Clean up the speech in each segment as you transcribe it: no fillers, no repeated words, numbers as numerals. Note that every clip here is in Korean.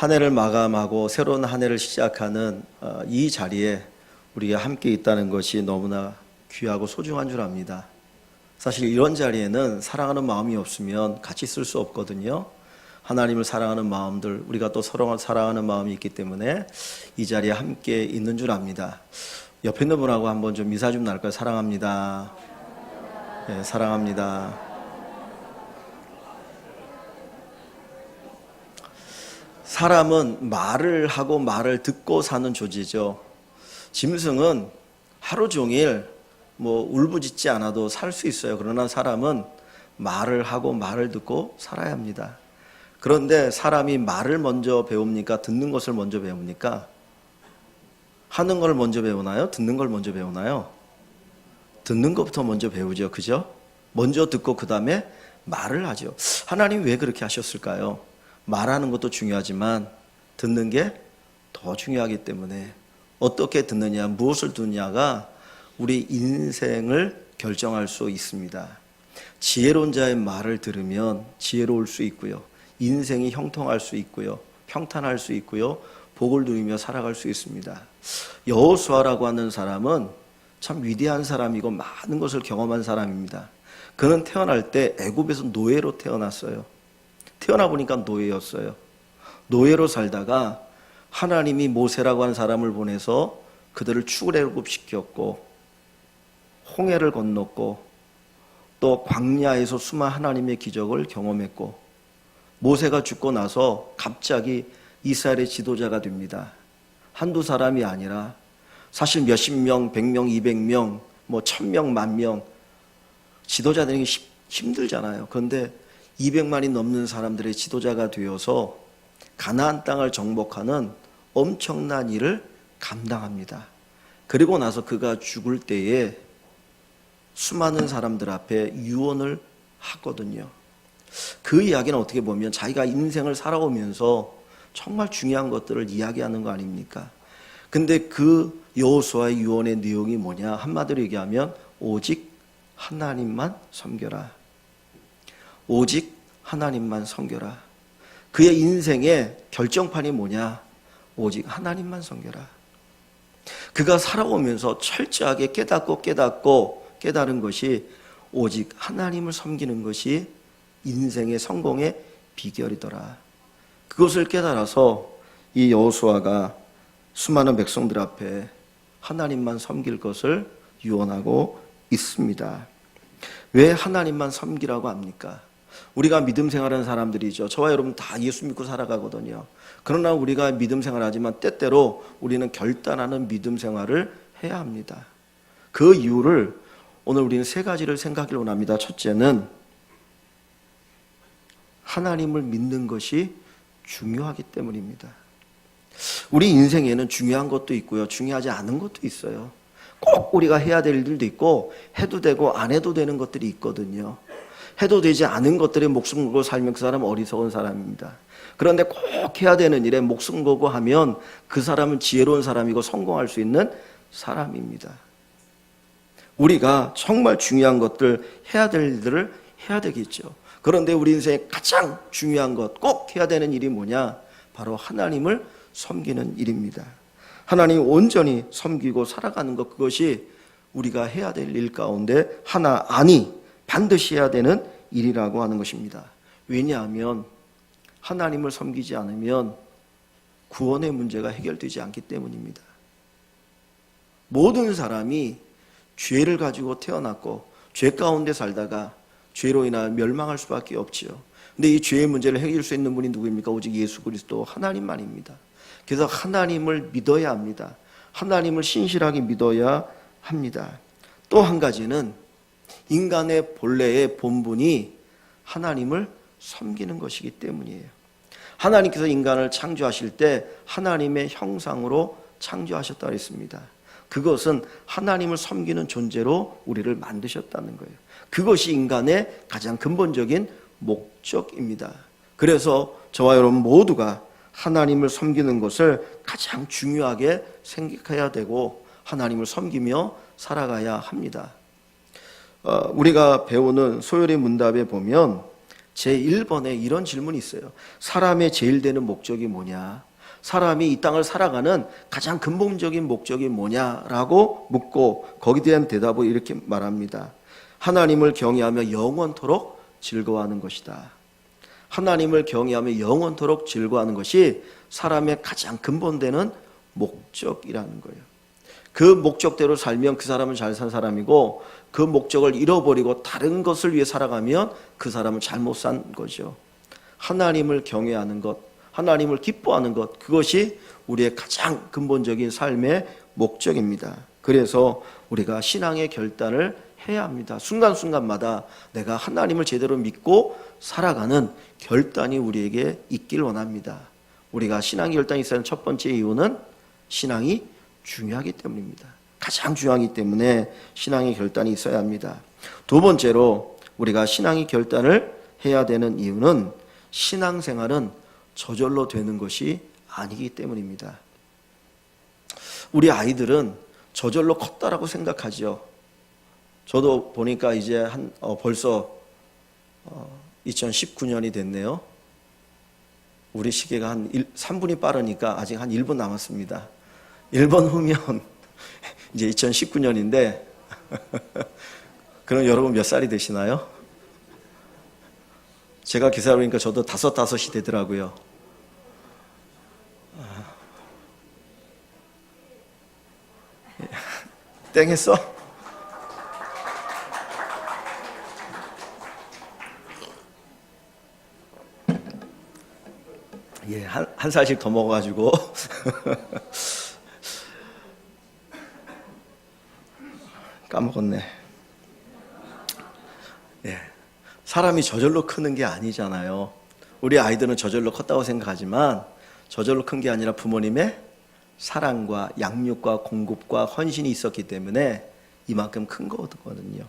한 해를 마감하고 새로운 한 해를 시작하는 이 자리에 우리가 함께 있다는 것이 너무나 귀하고 소중한 줄 압니다. 사실 이런 자리에는 사랑하는 마음이 없으면 같이 있을 수 없거든요. 하나님을 사랑하는 마음들, 우리가 또 서로 사랑하는 마음이 있기 때문에 이 자리에 함께 있는 줄 압니다. 옆에 있는 분하고 한번 좀 인사 좀 나눌까요? 사랑합니다. 네, 사랑합니다. 사람은 말을 하고 말을 듣고 사는 조지죠. 짐승은 하루 종일 울부짖지 않아도 살 수 있어요. 그러나 사람은 말을 하고 말을 듣고 살아야 합니다. 그런데 사람이 말을 먼저 배웁니까? 듣는 것을 먼저 배웁니까? 하는 걸 먼저 배우나요? 듣는 걸 먼저 배우나요? 듣는 것부터 먼저 배우죠. 그죠? 먼저 듣고 그 다음에 말을 하죠. 하나님이 왜 그렇게 하셨을까요? 말하는 것도 중요하지만 듣는 게 더 중요하기 때문에 어떻게 듣느냐, 무엇을 듣느냐가 우리 인생을 결정할 수 있습니다. 지혜로운 자의 말을 들으면 지혜로울 수 있고요. 인생이 형통할 수 있고요. 평탄할 수 있고요. 복을 누리며 살아갈 수 있습니다. 여호수아라고 하는 사람은 참 위대한 사람이고 많은 것을 경험한 사람입니다. 그는 태어날 때 애굽에서 노예로 태어났어요. 태어나 보니까 노예였어요. 노예로 살다가 하나님이 모세라고 하는 사람을 보내서 그들을 출애굽시켰고 홍해를 건넜고 또 광야에서 수많은 하나님의 기적을 경험했고 모세가 죽고 나서 갑자기 이스라엘의 지도자가 됩니다. 한두 사람이 아니라 사실 몇십 명, 100명, 200명, 1000명, 10,000명 지도자 되는 게 힘들잖아요. 그런데 200만이 넘는 사람들의 지도자가 되어서 가나안 땅을 정복하는 엄청난 일을 감당합니다. 그리고 나서 그가 죽을 때에 수많은 사람들 앞에 유언을 하거든요. 그 이야기는 어떻게 보면 자기가 인생을 살아오면서 정말 중요한 것들을 이야기하는 거 아닙니까? 근데 그 여호수아의 유언의 내용이 뭐냐? 한마디로 얘기하면 오직 하나님만 섬겨라. 오직 하나님만 섬겨라. 그의 인생의 결정판이 뭐냐? 오직 하나님만 섬겨라. 그가 살아오면서 철저하게 깨닫는 것이 오직 하나님을 섬기는 것이 인생의 성공의 비결이더라. 그것을 깨달아서 이 여호수아가 수많은 백성들 앞에 하나님만 섬길 것을 유언하고 있습니다. 왜 하나님만 섬기라고 합니까? 우리가 믿음 생활하는 사람들이죠. 저와 여러분 다 예수 믿고 살아가거든요. 그러나 우리가 믿음 생활하지만 때때로 우리는 결단하는 믿음 생활을 해야 합니다. 그 이유를 오늘 우리는 세 가지를 생각하기를 원합니다. 첫째는 하나님을 믿는 것이 중요하기 때문입니다. 우리 인생에는 중요한 것도 있고요. 중요하지 않은 것도 있어요. 꼭 우리가 해야 될 일도 있고 해도 되고 안 해도 되는 것들이 있거든요. 해도 되지 않은 것들에 목숨 걸고 살면 그 사람은 어리석은 사람입니다. 그런데 꼭 해야 되는 일에 목숨 걸고 하면 그 사람은 지혜로운 사람이고 성공할 수 있는 사람입니다. 우리가 정말 중요한 것들, 해야 될 일들을 해야 되겠죠. 그런데 우리 인생에 가장 중요한 것, 꼭 해야 되는 일이 뭐냐? 바로 하나님을 섬기는 일입니다. 하나님 온전히 섬기고 살아가는 것, 그것이 우리가 해야 될 일 가운데 하나, 반드시 해야 되는 일이라고 하는 것입니다. 왜냐하면 하나님을 섬기지 않으면 구원의 문제가 해결되지 않기 때문입니다. 모든 사람이 죄를 가지고 태어났고 죄 가운데 살다가 죄로 인하여 멸망할 수밖에 없지요. 근데 이 죄의 문제를 해결할 수 있는 분이 누구입니까? 오직 예수 그리스도 하나님만입니다. 그래서 하나님을 믿어야 합니다. 하나님을 신실하게 믿어야 합니다. 또 한 가지는 인간의 본래의 본분이 하나님을 섬기는 것이기 때문이에요. 하나님께서 인간을 창조하실 때 하나님의 형상으로 창조하셨다고 했습니다. 그것은 하나님을 섬기는 존재로 우리를 만드셨다는 거예요. 그것이 인간의 가장 근본적인 목적입니다. 그래서 저와 여러분 모두가 하나님을 섬기는 것을 가장 중요하게 생각해야 되고 하나님을 섬기며 살아가야 합니다. 우리가 배우는 소요리 문답에 보면 제1번에 이런 질문이 있어요. 사람의 제일 되는 목적이 뭐냐? 사람이 이 땅을 살아가는 가장 근본적인 목적이 뭐냐라고 묻고 거기에 대한 대답을 이렇게 말합니다. 하나님을 경외하며 영원토록 즐거워하는 것이다. 하나님을 경외하며 영원토록 즐거워하는 것이 사람의 가장 근본되는 목적이라는 거예요. 그 목적대로 살면 그 사람은 잘 산 사람이고 그 목적을 잃어버리고 다른 것을 위해 살아가면 그 사람은 잘못 산 거죠. 하나님을 경외하는 것, 하나님을 기뻐하는 것, 그것이 우리의 가장 근본적인 삶의 목적입니다. 그래서 우리가 신앙의 결단을 해야 합니다. 순간순간마다 내가 하나님을 제대로 믿고 살아가는 결단이 우리에게 있길 원합니다. 우리가 신앙의 결단이 있어야 하는 첫 번째 이유는 신앙이 중요하기 때문입니다. 가장 중요하기 때문에 신앙의 결단이 있어야 합니다. 두 번째로 우리가 신앙의 결단을 해야 되는 이유는 신앙생활은 저절로 되는 것이 아니기 때문입니다. 우리 아이들은 저절로 컸다라고 생각하죠. 저도 보니까 이제 벌써 2019년이 됐네요. 우리 시계가 한 3분이 빠르니까 아직 한 1분 남았습니다. 1번 후면 이제 2019년인데 그럼 여러분 몇 살이 되시나요? 제가 기사를 보니까 저도 5이 되더라고요. 땡 했어? 예, 한 살씩 더 먹어가지고 까먹었네. 예, 사람이 저절로 크는 게 아니잖아요. 우리 아이들은 저절로 컸다고 생각하지만 저절로 큰 게 아니라 부모님의 사랑과 양육과 공급과 헌신이 있었기 때문에 이만큼 큰 거거든요.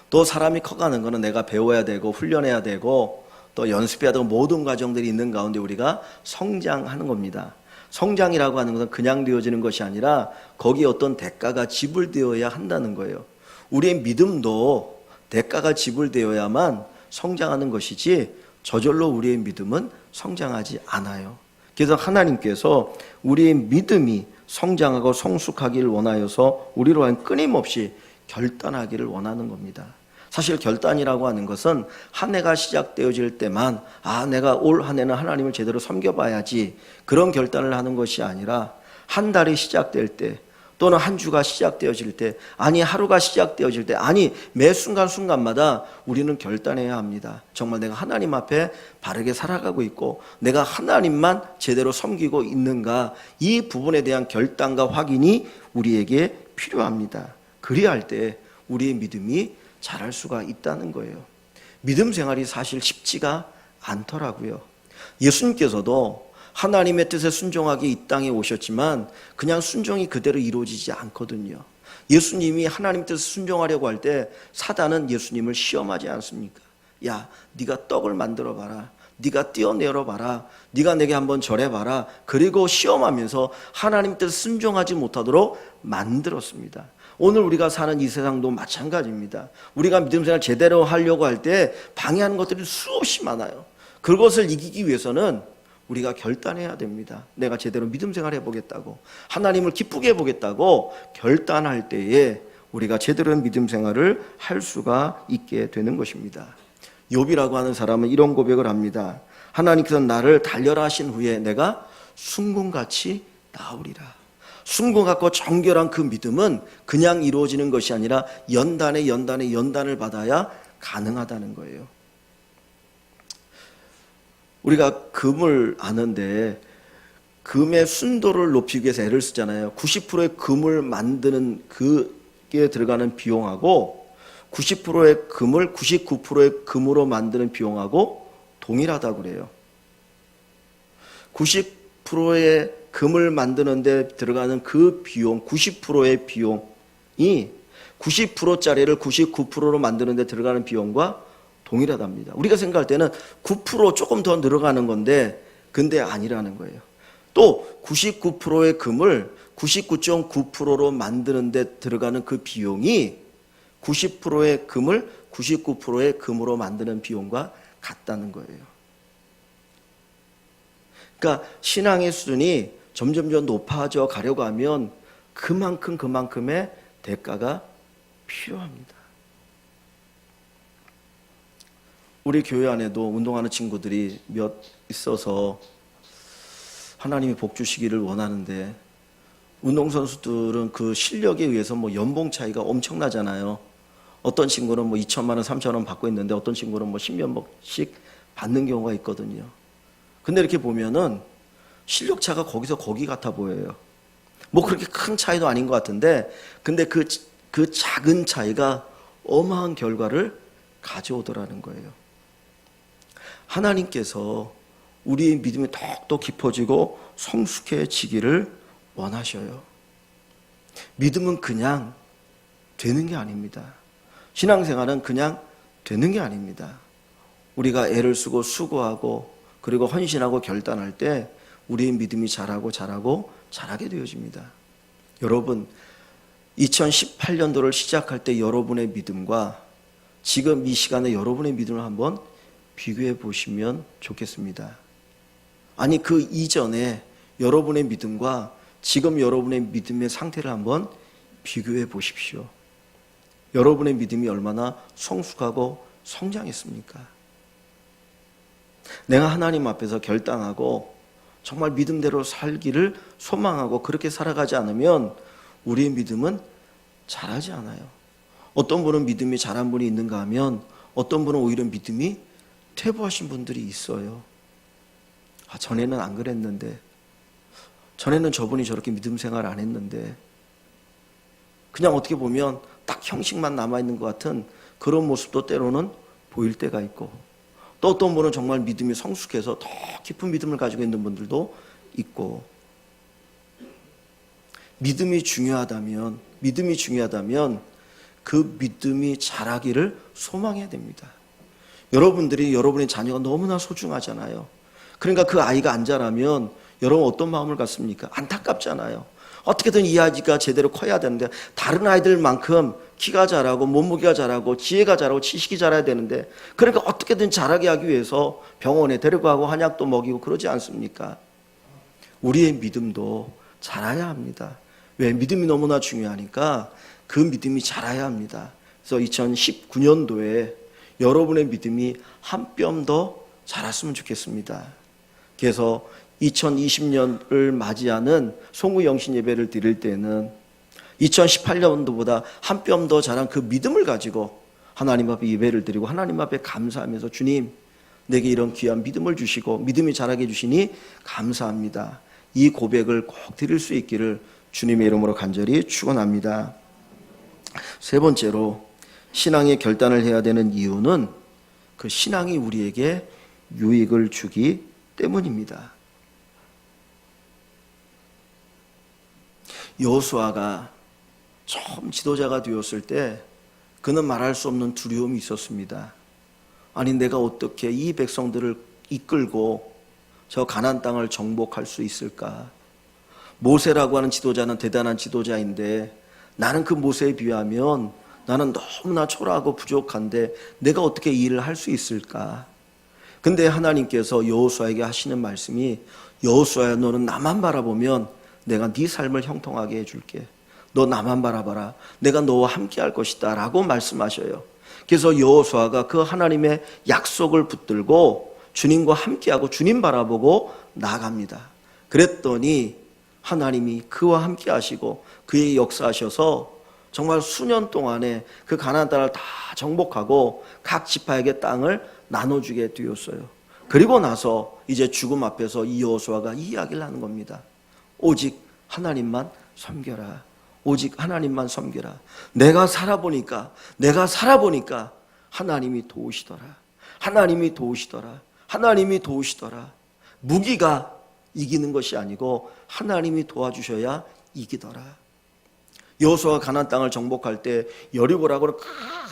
또 사람이 커가는 거는 내가 배워야 되고 훈련해야 되고 또 연습해야 되고 모든 과정들이 있는 가운데 우리가 성장하는 겁니다. 성장이라고 하는 것은 그냥 되어지는 것이 아니라 거기에 어떤 대가가 지불되어야 한다는 거예요. 우리의 믿음도 대가가 지불되어야만 성장하는 것이지 저절로 우리의 믿음은 성장하지 않아요. 그래서 하나님께서 우리의 믿음이 성장하고 성숙하기를 원하여서 우리로 하여금 끊임없이 결단하기를 원하는 겁니다. 사실 결단이라고 하는 것은 한 해가 시작되어질 때만 내가 올 한 해는 하나님을 제대로 섬겨봐야지 그런 결단을 하는 것이 아니라 한 달이 시작될 때 또는 한 주가 시작되어질 때 하루가 시작되어질 때 매 순간순간마다 우리는 결단해야 합니다. 정말 내가 하나님 앞에 바르게 살아가고 있고 내가 하나님만 제대로 섬기고 있는가 이 부분에 대한 결단과 확인이 우리에게 필요합니다. 그래야 할 때 우리의 믿음이 자랄 수가 있다는 거예요. 믿음 생활이 사실 쉽지가 않더라고요. 예수님께서도 하나님의 뜻에 순종하기 이 땅에 오셨지만 그냥 순종이 그대로 이루어지지 않거든요. 예수님이 하나님 뜻에 순종하려고 할 때 사단은 예수님을 시험하지 않습니까? 야, 네가 떡을 만들어 봐라. 네가 띄어내려 봐라. 네가 내게 한번 절해봐라. 그리고 시험하면서 하나님 뜻에 순종하지 못하도록 만들었습니다. 오늘 우리가 사는 이 세상도 마찬가지입니다. 우리가 믿음 생활 제대로 하려고 할 때 방해하는 것들이 수없이 많아요. 그것을 이기기 위해서는 우리가 결단해야 됩니다. 내가 제대로 믿음 생활 해보겠다고 하나님을 기쁘게 해보겠다고 결단할 때에 우리가 제대로 믿음 생활을 할 수가 있게 되는 것입니다. 욥이라고 하는 사람은 이런 고백을 합니다. 하나님께서 나를 달려라 하신 후에 내가 순금같이 나으리라. 순금 같고 정결한 그 믿음은 그냥 이루어지는 것이 아니라 연단을 받아야 가능하다는 거예요. 우리가 금을 아는데 금의 순도를 높이기 위해서 애를 쓰잖아요. 90%의 금을 만드는 그게 들어가는 비용하고 90%의 금을 99%의 금으로 만드는 비용하고 동일하다고 그래요. 90%의 금을 만드는 데 들어가는 그 비용, 90%의 비용이 90%짜리를 99%로 만드는 데 들어가는 비용과 동일하답니다. 우리가 생각할 때는 9% 조금 더 늘어가는 건데 근데 아니라는 거예요. 또 99%의 금을 99.9%로 만드는 데 들어가는 그 비용이 90%의 금을 99%의 금으로 만드는 비용과 같다는 거예요. 그러니까 신앙의 수준이 점점 높아져 가려고 하면 그만큼의 대가가 필요합니다. 우리 교회 안에도 운동하는 친구들이 몇 있어서 하나님이 복 주시기를 원하는데, 운동선수들은 그 실력에 의해서 연봉 차이가 엄청나잖아요. 어떤 친구는 2천만 원, 3천 원 받고 있는데 어떤 친구는 10년씩 받는 경우가 있거든요. 근데 이렇게 보면은 실력 차가 거기서 거기 같아 보여요. 그렇게 큰 차이도 아닌 것 같은데, 근데 그 작은 차이가 어마한 결과를 가져오더라는 거예요. 하나님께서 우리의 믿음이 더욱더 깊어지고 성숙해지기를 원하셔요. 믿음은 그냥 되는 게 아닙니다. 신앙생활은 그냥 되는 게 아닙니다. 우리가 애를 쓰고 수고하고 그리고 헌신하고 결단할 때 우리의 믿음이 자라게 되어집니다. 여러분, 2018년도를 시작할 때 여러분의 믿음과 지금 이 시간에 여러분의 믿음을 한번 비교해 보시면 좋겠습니다. 아니, 그 이전에 여러분의 믿음과 지금 여러분의 믿음의 상태를 한번 비교해 보십시오. 여러분의 믿음이 얼마나 성숙하고 성장했습니까? 내가 하나님 앞에서 결단하고 정말 믿음대로 살기를 소망하고 그렇게 살아가지 않으면 우리의 믿음은 자라지 않아요. 어떤 분은 믿음이 자란 분이 있는가 하면 어떤 분은 오히려 믿음이 퇴보하신 분들이 있어요. 전에는 안 그랬는데, 전에는 저분이 저렇게 믿음 생활 안 했는데, 그냥 어떻게 보면 딱 형식만 남아있는 것 같은 그런 모습도 때로는 보일 때가 있고, 또 어떤 분은 정말 믿음이 성숙해서 더 깊은 믿음을 가지고 있는 분들도 있고, 믿음이 중요하다면 그 믿음이 자라기를 소망해야 됩니다. 여러분들이 여러분의 자녀가 너무나 소중하잖아요. 그러니까 그 아이가 안 자라면 여러분 어떤 마음을 갖습니까? 안타깝잖아요. 어떻게든 이 아이가 제대로 커야 되는데, 다른 아이들만큼 키가 자라고 몸무게가 자라고 지혜가 자라고 지식이 자라야 되는데, 그러니까 어떻게든 자라게 하기 위해서 병원에 데려가고 한약도 먹이고 그러지 않습니까? 우리의 믿음도 자라야 합니다. 왜? 믿음이 너무나 중요하니까 그 믿음이 자라야 합니다. 그래서 2019년도에 여러분의 믿음이 한 뼘 더 자랐으면 좋겠습니다. 그래서 2020년을 맞이하는 송구영신 예배를 드릴 때는 2018년도보다 한 뼘 더 자란 그 믿음을 가지고 하나님 앞에 예배를 드리고 하나님 앞에 감사하면서, 주님, 내게 이런 귀한 믿음을 주시고 믿음이 자라게 해주시니 감사합니다, 이 고백을 꼭 드릴 수 있기를 주님의 이름으로 간절히 축원합니다. 세 번째로, 신앙의 결단을 해야 되는 이유는 그 신앙이 우리에게 유익을 주기 때문입니다. 여호수아가 처음 지도자가 되었을 때 그는 말할 수 없는 두려움이 있었습니다. 아니, 내가 어떻게 이 백성들을 이끌고 저 가나안 땅을 정복할 수 있을까? 모세라고 하는 지도자는 대단한 지도자인데 나는 그 모세에 비하면 나는 너무나 초라하고 부족한데 내가 어떻게 이 일을 할 수 있을까? 근데 하나님께서 여호수아에게 하시는 말씀이, 여호수아야, 너는 나만 바라보면 내가 네 삶을 형통하게 해줄게. 너 나만 바라봐라. 내가 너와 함께 할 것이다 라고 말씀하셔요. 그래서 여호수아가 그 하나님의 약속을 붙들고 주님과 함께하고 주님 바라보고 나아갑니다. 그랬더니 하나님이 그와 함께 하시고 그의 역사하셔서 정말 수년 동안에 그 가나안 땅을 다 정복하고 각 지파에게 땅을 나눠주게 되었어요. 그리고 나서 이제 죽음 앞에서 이 여호수아가 이 이야기를 하는 겁니다. 오직 하나님만 섬겨라. 오직 하나님만 섬겨라. 내가 살아보니까 하나님이 도우시더라. 하나님이 도우시더라. 하나님이 도우시더라. 무기가 이기는 것이 아니고 하나님이 도와주셔야 이기더라. 여호수아가 가나안 땅을 정복할 때 여리고라고 하는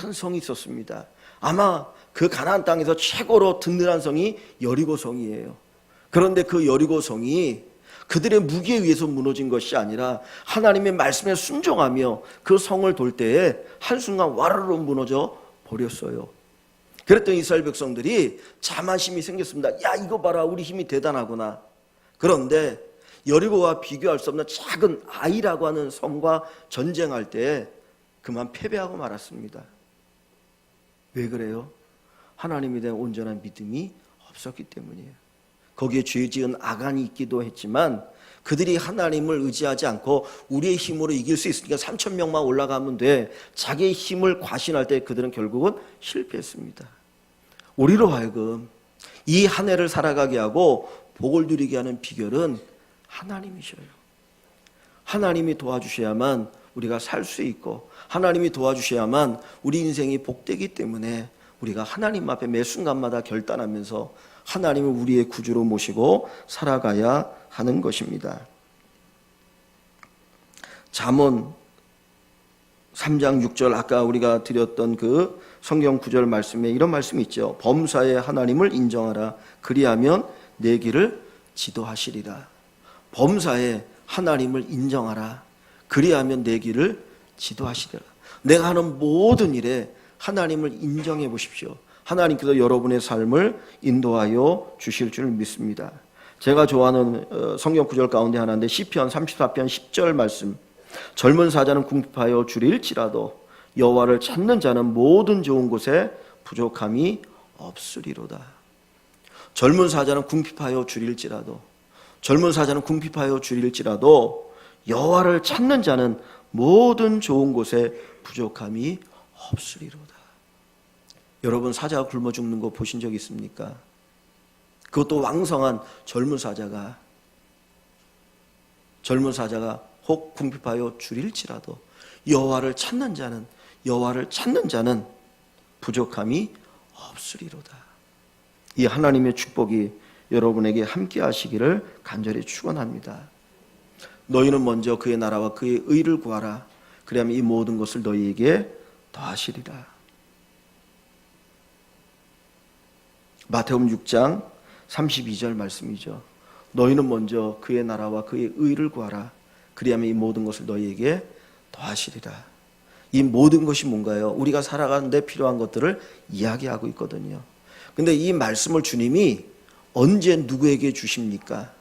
큰 성이 있었습니다. 아마 그 가나안 땅에서 최고로 든든한 성이 여리고 성이에요. 그런데 그 여리고 성이 그들의 무기에 의해서 무너진 것이 아니라 하나님의 말씀에 순종하며 그 성을 돌 때에 한순간 와르르 무너져 버렸어요. 그랬더니 이스라엘 백성들이 자만심이 생겼습니다. 야, 이거 봐라, 우리 힘이 대단하구나. 그런데 여리고와 비교할 수 없는 작은 아이라고 하는 성과 전쟁할 때 그만 패배하고 말았습니다. 왜 그래요? 하나님에 대한 온전한 믿음이 없었기 때문이에요. 거기에 죄 지은 아간이 있기도 했지만 그들이 하나님을 의지하지 않고 우리의 힘으로 이길 수 있으니까 3,000명만 올라가면 돼, 자기의 힘을 과신할 때 그들은 결국은 실패했습니다. 우리로 하여금 이 한 해를 살아가게 하고 복을 누리게 하는 비결은 하나님이셔요. 하나님이 도와주셔야만 우리가 살 수 있고 하나님이 도와주셔야만 우리 인생이 복되기 때문에 우리가 하나님 앞에 매 순간마다 결단하면서 하나님을 우리의 구주로 모시고 살아가야 하는 것입니다. 잠언 3장 6절, 아까 우리가 드렸던 그 성경 구절 말씀에 이런 말씀이 있죠. 범사에 하나님을 인정하라. 그리하면 내 길을 지도하시리라. 범사에 하나님을 인정하라. 그리하면 내 길을 지도하시리라. 내가 하는 모든 일에 하나님을 인정해 보십시오. 하나님께서 여러분의 삶을 인도하여 주실 줄 믿습니다. 제가 좋아하는 성경 구절 가운데 하나인데 시편 34편 10절 말씀. 젊은 사자는 궁핍하여 주릴지라도 여호와를 찾는 자는 모든 좋은 곳에 부족함이 없으리로다. 젊은 사자는 궁핍하여 주릴지라도, 젊은 사자는 궁핍하여 주릴지라도 여호와를 찾는 자는 모든 좋은 곳에 부족함이 없으리로다. 여러분, 사자가 굶어 죽는 거 보신 적 있습니까? 그것도 왕성한 젊은 사자가 혹 궁핍하여 주릴지라도 여호와를 찾는 자는 부족함이 없으리로다. 이 하나님의 축복이 여러분에게 함께 하시기를 간절히 축원합니다. 너희는 먼저 그의 나라와 그의 의를 구하라. 그리하면 이 모든 것을 너희에게 더하시리라. 마태복음 6장 32절 말씀이죠. 너희는 먼저 그의 나라와 그의 의를 구하라. 그리하면 이 모든 것을 너희에게 더하시리라. 이 모든 것이 뭔가요? 우리가 살아가는데 필요한 것들을 이야기하고 있거든요. 근데 이 말씀을 주님이 언제 누구에게 주십니까?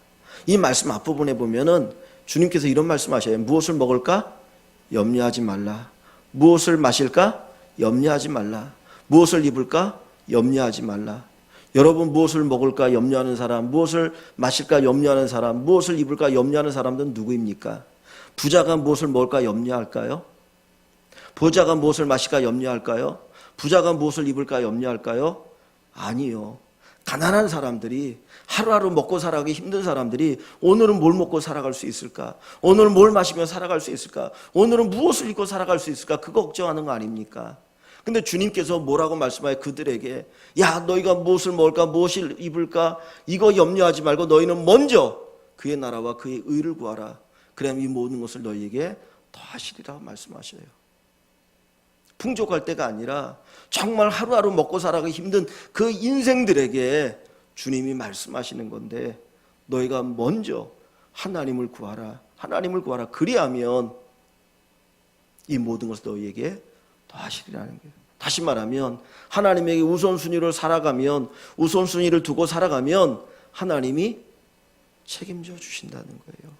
이 말씀 앞부분에 보면은 주님께서 이런 말씀하셔요. 무엇을 먹을까? 염려하지 말라. 무엇을 마실까? 염려하지 말라. 무엇을 입을까? 염려하지 말라. 여러분, 무엇을 먹을까 염려하는 사람, 무엇을 마실까 염려하는 사람, 무엇을 입을까 염려하는 사람들은 누구입니까? 부자가 무엇을 먹을까 염려할까요? 부자가 무엇을 마실까 염려할까요? 부자가 무엇을 입을까 염려할까요? 아니요. 가난한 사람들이, 하루하루 먹고 살아가기 힘든 사람들이 오늘은 뭘 먹고 살아갈 수 있을까? 오늘은 뭘 마시며 살아갈 수 있을까? 오늘은 무엇을 입고 살아갈 수 있을까? 그거 걱정하는 거 아닙니까? 근데 주님께서 뭐라고 말씀하여 그들에게, 야, 너희가 무엇을 먹을까, 무엇을 입을까, 이거 염려하지 말고 너희는 먼저 그의 나라와 그의 의를 구하라. 그러면 이 모든 것을 너희에게 더하시리라고 말씀하셔요. 풍족할 때가 아니라 정말 하루하루 먹고 살아가기 힘든 그 인생들에게 주님이 말씀하시는 건데, 너희가 먼저 하나님을 구하라. 하나님을 구하라. 그리하면 이 모든 것을 너희에게 더하시리라는 거예요. 다시 말하면 하나님에게 우선순위를 살아가면, 우선순위를 두고 살아가면 하나님이 책임져 주신다는 거예요.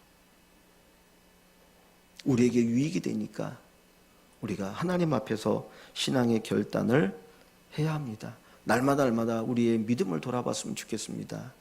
우리에게 유익이 되니까 우리가 하나님 앞에서 신앙의 결단을 해야 합니다. 날마다 우리의 믿음을 돌아봤으면 좋겠습니다.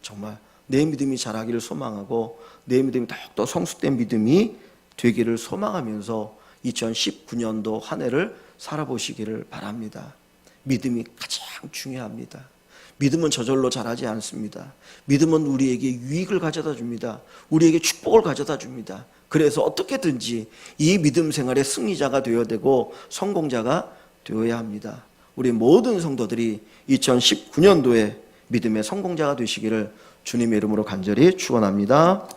정말 내 믿음이 자라기를 소망하고 내 믿음이 더욱더 성숙된 믿음이 되기를 소망하면서 2019년도 한 해를 살아보시기를 바랍니다. 믿음이 가장 중요합니다. 믿음은 저절로 자라지 않습니다. 믿음은 우리에게 유익을 가져다 줍니다. 우리에게 축복을 가져다 줍니다. 그래서 어떻게든지 이 믿음 생활의 승리자가 되어야 되고 성공자가 되어야 합니다. 우리 모든 성도들이 2019년도에 믿음의 성공자가 되시기를 주님의 이름으로 간절히 축원합니다.